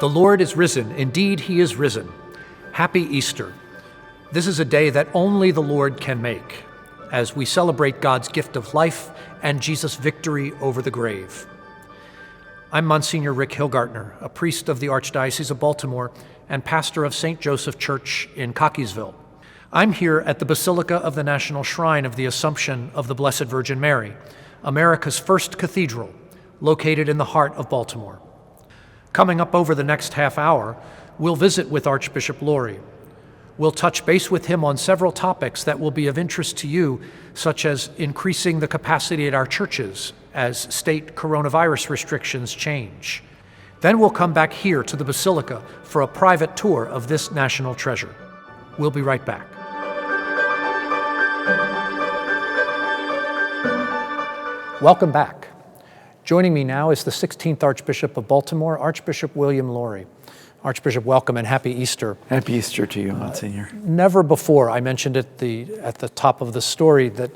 The Lord is risen. Indeed, he is risen. Happy Easter. This is a day that only the Lord can make, as we celebrate God's gift of life and Jesus' victory over the grave. I'm Monsignor Rick Hilgartner, a priest of the Archdiocese of Baltimore and pastor of St. Joseph Church in Cockeysville. I'm here at the Basilica of the National Shrine of the Assumption of the Blessed Virgin Mary, America's first cathedral, located in the heart of Baltimore. Coming up over the next half hour, we'll visit with Archbishop Lori. We'll touch base with him on several topics that will be of interest to you, such as increasing the capacity at our churches as state coronavirus restrictions change. Then we'll come back here to the Basilica for a private tour of this national treasure. We'll be right back. Welcome back. Joining me now is the 16th Archbishop of Baltimore, Archbishop William Lori. Archbishop, welcome and happy Easter. Happy Easter to you, Monsignor. Never before, I mentioned at the top of the story, that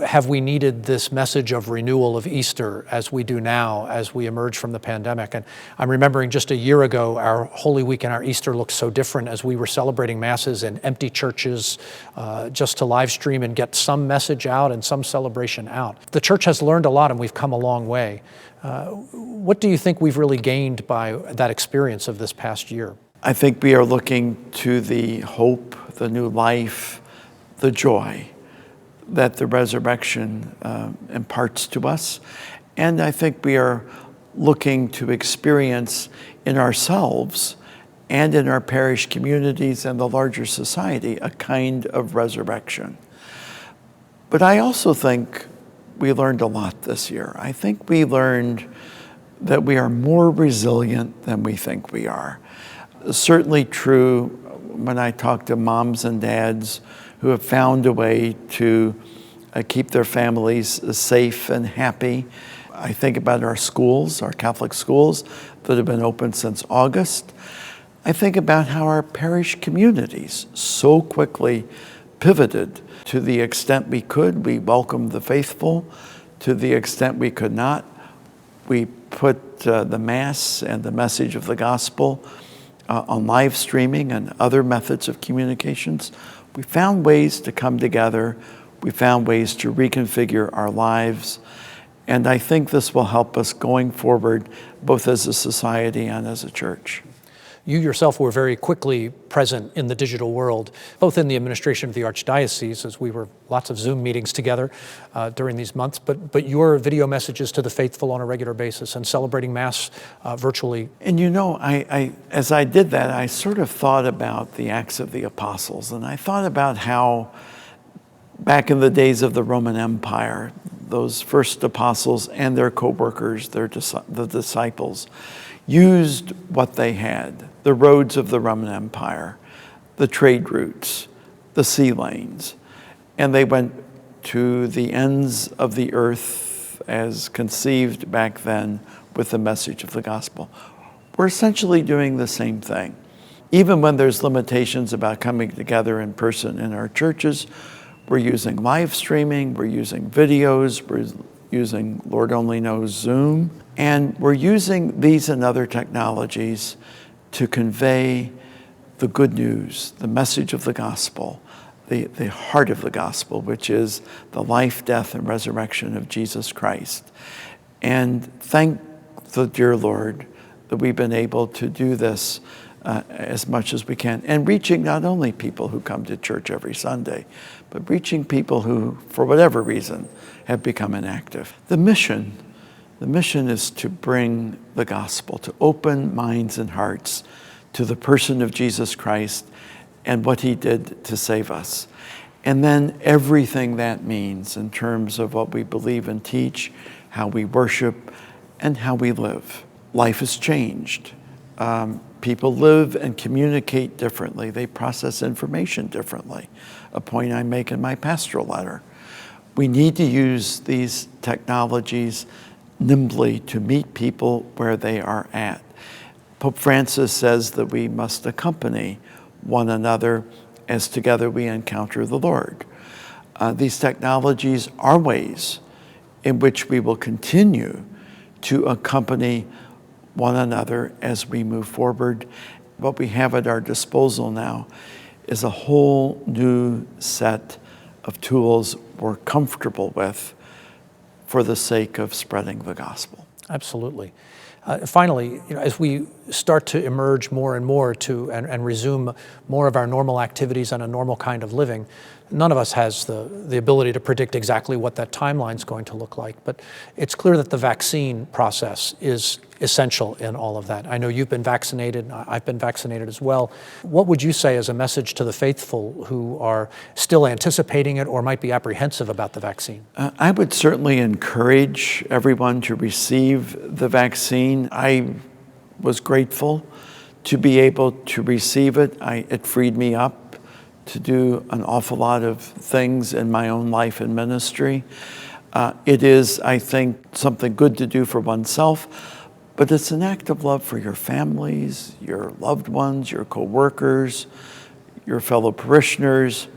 have we needed this message of renewal of Easter as we do now, as we emerge from the pandemic. And I'm remembering just a year ago, our Holy Week and our Easter looked so different as we were celebrating Masses in empty churches, just to live stream and get some message out and some celebration out. The church has learned a lot and we've come a long way. What do you think we've really gained by that experience of this past year? I think we are looking to the hope, the new life, the joy that the resurrection imparts to us. And I think we are looking to experience in ourselves and in our parish communities and the larger society a kind of resurrection. But I also think we learned a lot this year. I think we learned that we are more resilient than we think we are. Certainly true when I talk to moms and dads who have found a way to keep their families safe and happy. I think about our schools, our Catholic schools that have been open since August. I think about how our parish communities so quickly pivoted. To the extent we could, we welcomed the faithful. To the extent we could not, we put the Mass and the message of the gospel on live streaming and other methods of communications. We found ways to come together. We found ways to reconfigure our lives. And I think this will help us going forward, both as a society and as a church. You yourself were very quickly present in the digital world, both in the administration of the Archdiocese, as we were lots of Zoom meetings together during these months, but your video messages to the faithful on a regular basis and celebrating Mass virtually. And you know, I as I did that, I sort of thought about the Acts of the Apostles, and I thought about how back in the days of the Roman Empire, those first apostles and their co-workers, the disciples, used what they had, the roads of the Roman Empire, the trade routes, the sea lanes, and they went to the ends of the earth as conceived back then with the message of the gospel. We're essentially doing the same thing. Even when there's limitations about coming together in person in our churches, we're using live streaming, we're using videos, we're using, Lord only knows, Zoom, and we're using these and other technologies to convey the good news, the message of the gospel, the heart of the gospel, which is the life, death, and resurrection of Jesus Christ. And thank the dear Lord that we've been able to do this as much as we can, and reaching not only people who come to church every Sunday, but reaching people who, for whatever reason, have become inactive. The mission is to bring the gospel, to open minds and hearts to the person of Jesus Christ and what he did to save us. And then everything that means in terms of what we believe and teach, how we worship, and how we live. Life has changed. People live and communicate differently. They process information differently, a point I make in my pastoral letter. We need to use these technologies nimbly to meet people where they are at. Pope Francis says that we must accompany one another as together we encounter the Lord. These technologies are ways in which we will continue to accompany one another as we move forward. What we have at our disposal now is a whole new set of tools we're comfortable with for the sake of spreading the gospel. Absolutely. Finally, as we start to emerge more and more and resume more of our normal activities and a normal kind of living, none of us has the ability to predict exactly what that timeline is going to look like. But it's clear that the vaccine process is essential in all of that. I know you've been vaccinated. I've been vaccinated as well. What would you say as a message to the faithful who are still anticipating it or might be apprehensive about the vaccine? I would certainly encourage everyone to receive the vaccine. I was grateful to be able to receive it. It freed me up to do an awful lot of things in my own life and ministry. It is, I think, something good to do for oneself, but it's an act of love for your families, your loved ones, your co-workers, your fellow parishioners,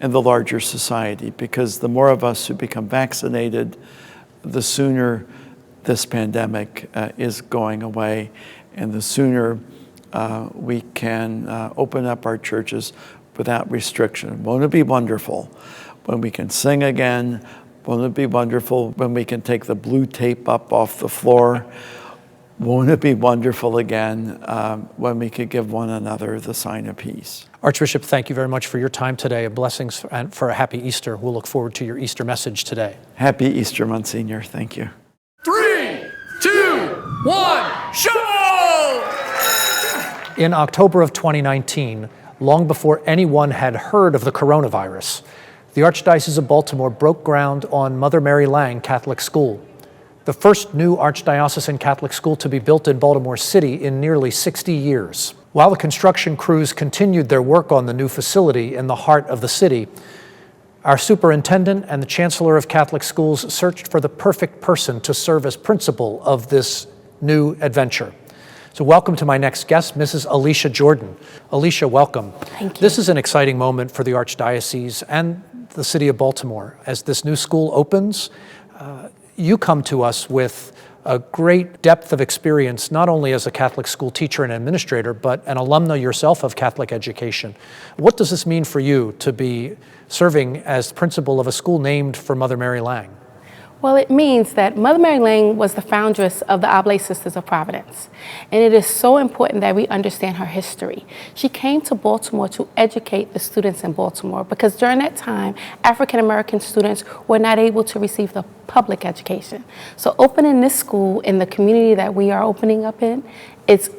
and the larger society, because the more of us who become vaccinated, the sooner this pandemic is going away, and the sooner we can open up our churches without restriction. Won't it be wonderful when we can sing again? Won't it be wonderful when we can take the blue tape up off the floor? Won't it be wonderful again when we could give one another the sign of peace? Archbishop, thank you very much for your time today. Blessings and for a happy Easter. We'll look forward to your Easter message today. Happy Easter, Monsignor. Thank you. 3, 2, 1, show! In October of 2019, long before anyone had heard of the coronavirus, the Archdiocese of Baltimore broke ground on Mother Mary Lang Catholic School, the first new archdiocesan Catholic school to be built in Baltimore City in nearly 60 years. While the construction crews continued their work on the new facility in the heart of the city, our superintendent and the chancellor of Catholic schools searched for the perfect person to serve as principal of this new adventure. So welcome to my next guest, Mrs. Alicia Jordan. Alicia, welcome. Thank you. This is an exciting moment for the Archdiocese and the city of Baltimore. As this new school opens, you come to us with a great depth of experience, not only as a Catholic school teacher and administrator, but an alumna yourself of Catholic education. What does this mean for you to be serving as principal of a school named for Mother Mary Lang? Well, it means that Mother Mary Lang was the foundress of the Oblate Sisters of Providence, and it is so important that we understand her history. She came to Baltimore to educate the students in Baltimore because during that time, African American students were not able to receive the public education. So opening this school in the community that we are opening up in, it's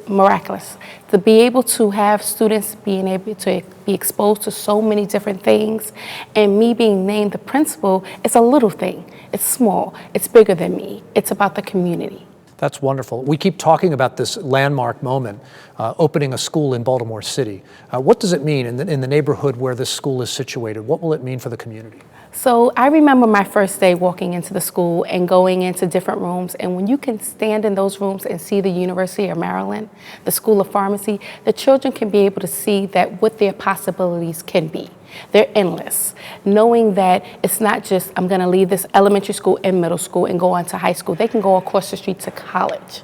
miraculous. To be able to have students being able to be exposed to so many different things, and me being named the principal, it's a little thing. It's small. It's bigger than me. It's about the community. That's wonderful. We keep talking about this landmark moment, opening a school in Baltimore City. What does it mean in the neighborhood where this school is situated? What will it mean for the community? So I remember my first day walking into the school and going into different rooms, and when you can stand in those rooms and see the University of Maryland, the School of Pharmacy, the children can be able to see that what their possibilities can be. They're endless, knowing that it's not just I'm going to leave this elementary school and middle school and go on to high school. They can go across the street to college.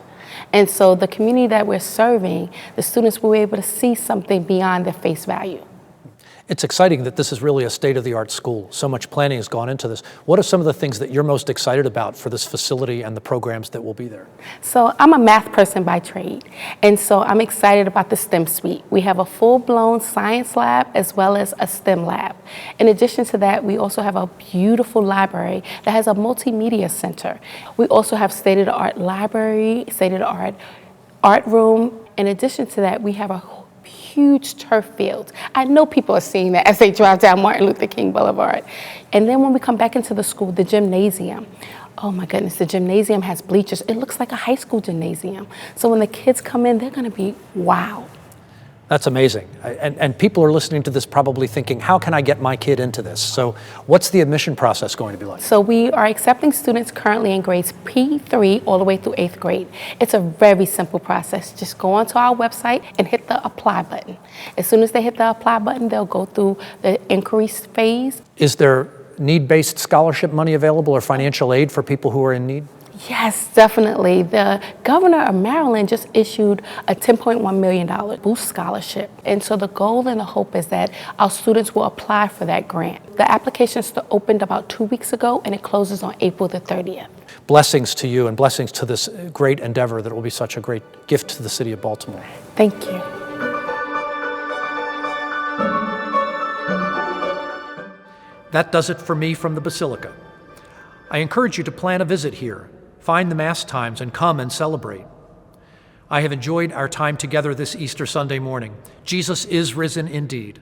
And so the community that we're serving, the students will be able to see something beyond their face value. It's exciting that this is really a state-of-the-art school. So much planning has gone into this. What are some of the things that you're most excited about for this facility and the programs that will be there? So I'm a math person by trade, and so I'm excited about the STEM suite. We have a full-blown science lab as well as a STEM lab. In addition to that, we also have a beautiful library that has a multimedia center. We also have state-of-the-art library, state-of-the-art art room. In addition to that, we have a huge turf field. I know people are seeing that as they drive down Martin Luther King Boulevard. And then when we come back into the school, the gymnasium. Oh my goodness, the gymnasium has bleachers. It looks like a high school gymnasium. So when the kids come in, they're gonna be, wow. That's amazing. And people are listening to this probably thinking, how can I get my kid into this? So what's the admission process going to be like? So we are accepting students currently in grades P3 all the way through 8th grade. It's a very simple process. Just go onto our website and hit the apply button. As soon as they hit the apply button, they'll go through the inquiry phase. Is there need-based scholarship money available or financial aid for people who are in need? Yes, definitely. The governor of Maryland just issued a $10.1 million boost scholarship. And so the goal and the hope is that our students will apply for that grant. The application opened about 2 weeks ago, and it closes on April the 30th. Blessings to you and blessings to this great endeavor that will be such a great gift to the city of Baltimore. Thank you. That does it for me from the Basilica. I encourage you to plan a visit here, find the Mass times, and come and celebrate. I have enjoyed our time together this Easter Sunday morning. Jesus is risen indeed.